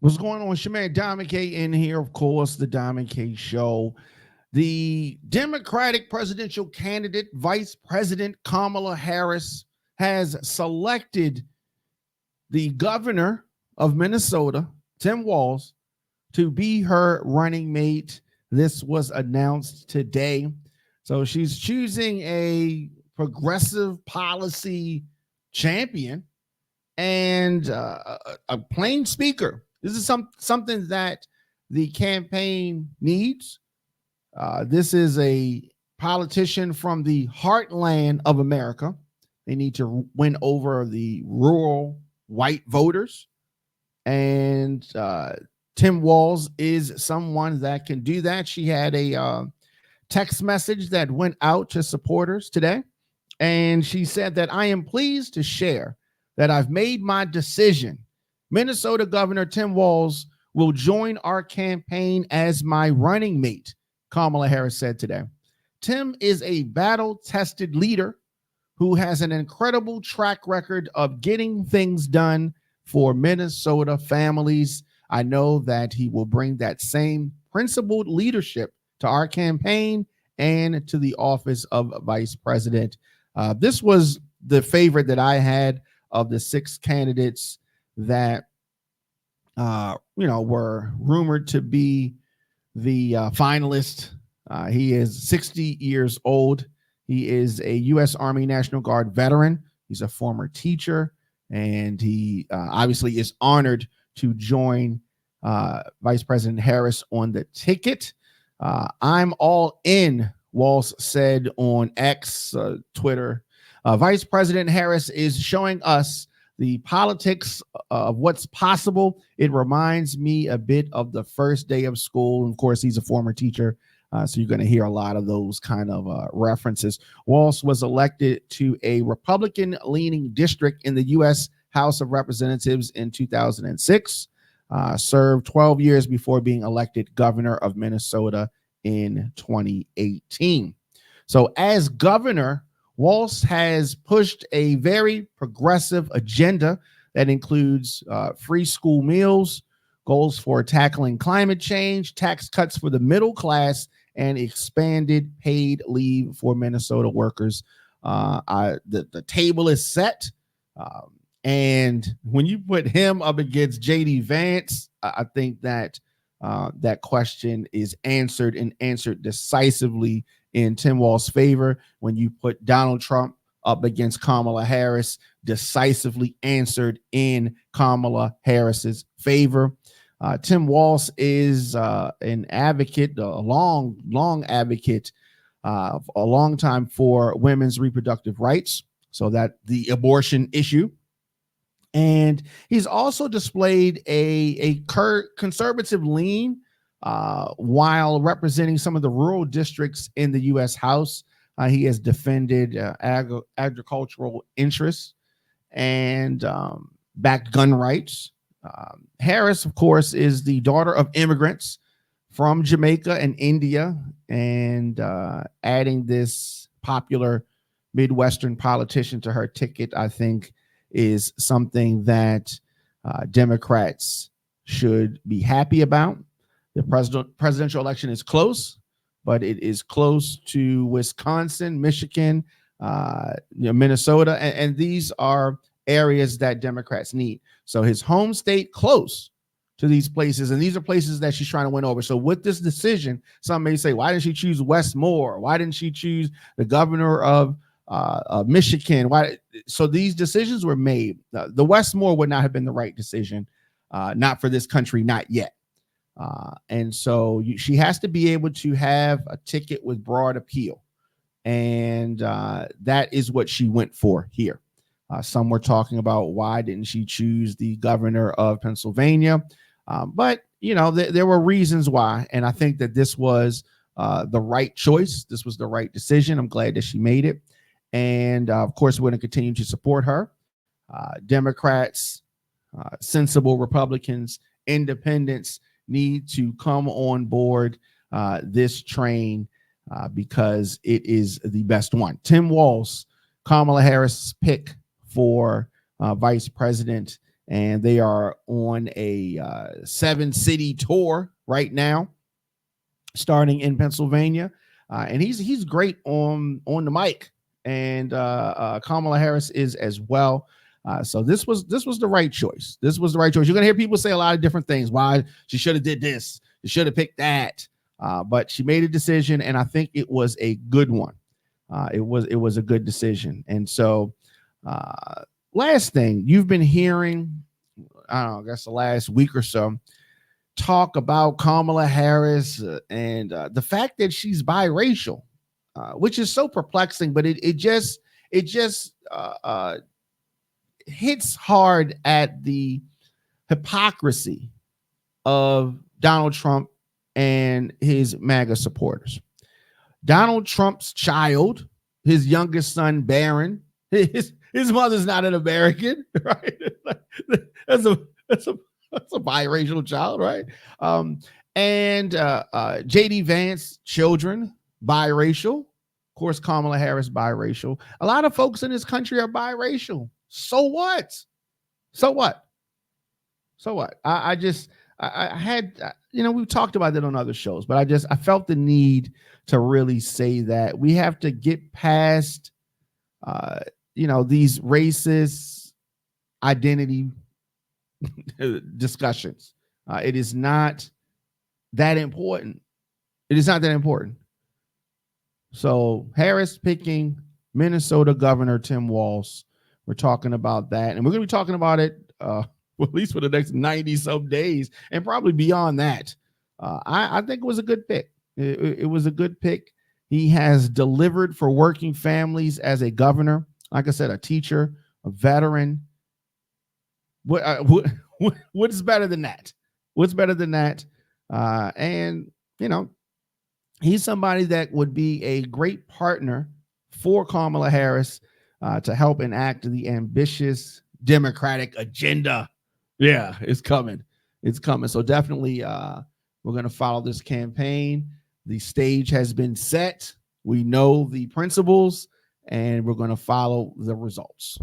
What's going on? It's your man Diamond K in here, of course, the Diamond K Show. The Democratic presidential candidate, Vice President Kamala Harris, has selected the governor of Minnesota, Tim Walz, to be her running mate. This was announced today. So she's choosing a progressive policy champion and a plain speaker. This is something that the campaign needs. This is a politician from the heartland of America. They need to win over the rural white voters. And Tim Walz is someone that can do that. She had a text message that went out to supporters today. And she said that I am pleased to share that I've made my decision. Minnesota Governor Tim Walz will join our campaign as my running mate, Kamala Harris said today. Tim is a battle-tested leader who has an incredible track record of getting things done for Minnesota families. I know that he will bring that same principled leadership to our campaign and to the office of vice president. This was the favorite that I had of the six candidates that were rumored to be the finalist. He is 60 years old. He is a U.S. Army National Guard veteran. He's a former teacher, and he obviously is honored to join Vice President Harris on the ticket. I'm all in, Walz said on X, Twitter. Vice President Harris is showing us the politics of what's possible. It reminds me a bit of the first day of school. And of course, he's a former teacher, so you're going to hear a lot of those kind of references. Walz was elected to a Republican-leaning district in the U.S. House of Representatives in 2006, served 12 years before being elected governor of Minnesota in 2018. So as governor, Walz has pushed a very progressive agenda that includes free school meals, goals for tackling climate change, tax cuts for the middle class, and expanded paid leave for Minnesota workers. The table is set. And when you put him up against J.D. Vance, I think that that question is answered and answered decisively in Tim Walz's favor. When you put Donald Trump up against Kamala Harris, decisively answered in Kamala Harris's favor. Tim Walz is an advocate, a long advocate, a long time for women's reproductive rights, so that the abortion issue. And he's also displayed a conservative lean while representing some of the rural districts in the U.S. House. He has defended agricultural interests and backed gun rights. Harris, of course, is the daughter of immigrants from Jamaica and India, and adding this popular Midwestern politician to her ticket, I think, is something that Democrats should be happy about. The presidential election is close, but it is close to Wisconsin, Michigan, Minnesota, and these are areas that Democrats need. So his home state close to these places, and these are places that she's trying to win over. So with this decision, some may say, why didn't she choose Westmore? Why didn't she choose the governor of Michigan? Why? So these decisions were made. The Westmore would not have been the right decision, not for this country, not yet. And so she has to be able to have a ticket with broad appeal, and that is what she went for here. Some were talking about why didn't she choose the governor of Pennsylvania, but there were reasons why, and I think that this was the right choice. This was the right decision. I'm glad that she made it. And of course, we're going to continue to support her. Democrats, sensible Republicans, independents need to come on board this train because it is the best one. Tim Walz, Kamala Harris' pick for vice president, and they are on a 7-city tour right now, starting in Pennsylvania. And he's great on the mic, and Kamala Harris is as well. So this was the right choice. This was the right choice. You're gonna hear people say a lot of different things. Why she should have did this, she should have picked that, but she made a decision, and I think it was a good one. It was a good decision. And so, last thing, you've been hearing, I don't know, I guess the last week or so, talk about Kamala Harris and the fact that she's biracial, which is so perplexing, but it just hits hard at the hypocrisy of Donald Trump and his MAGA supporters. Donald Trump's child, his youngest son, Barron, his mother's not an American, right? That's a biracial child, right? And JD Vance children, biracial. Of course, Kamala Harris, biracial. A lot of folks in this country are biracial. So what? So what? So what? I had, we've talked about that on other shows, but I felt the need to really say that we have to get past, these racist identity discussions. It is not that important. It is not that important. So Harris picking Minnesota Governor Tim Walz. We're talking about that, and we're going to be talking about it at least for the next 90 some days, and probably beyond that. I think it was a good pick. It was a good pick. He has delivered for working families as a governor. Like I said, a teacher, a veteran. What's better than that? What's better than that? And he's somebody that would be a great partner for Kamala Harris to help enact the ambitious Democratic agenda. Yeah, it's coming. It's coming. So definitely we're going to follow this campaign. The stage has been set. We know the principles, and we're going to follow the results.